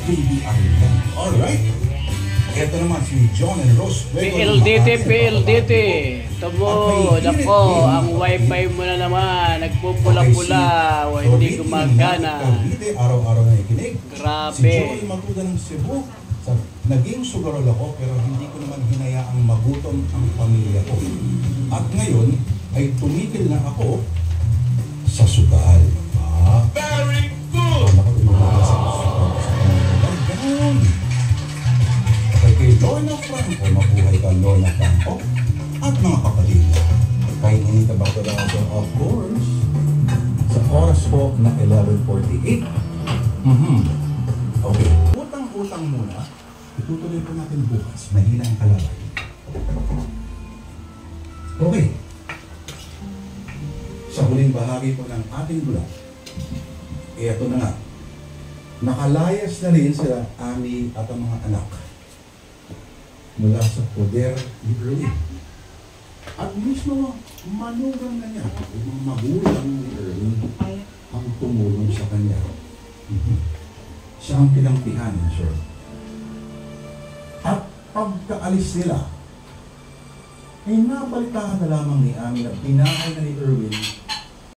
Baby Aryan. Alright. Ito naman si John and Rose. PLDT. Tamo, nako, ang wifi mo na naman. Nagpupula-pula. Hindi gumagana. Araw-araw na ikinig. Grabe. Si Joel Maguda ng Cebu. Naging sugarol ako pero hindi ko naman hinayaang magutom ang pamilya ko. At ngayon ay tumigil na ako sa sugal. Very good! Ganun. Okay, kay Lorna Franco, mabuhay ka Lorna Franco. At mga kapatid, kay Ninita Bacurado, of course, sa oras po na 11:48. Okay, utang-utang muna. Itutuloy po natin bukas. Mahina ang kalabay. Okay. Sa huling bahagi po ng ating bulan, eto na nga. Nakalayas na rin sila Ami at ang mga anak mula sa poder ni Erwin. At mismo manugang na niya, yung magulang ni Erwin ang tumulong sa kanya. Siya ang pinangtihan, sir. At pagkaalis nila, ay nabalitaan na lamang ni Ami na pinahay na ni Erwin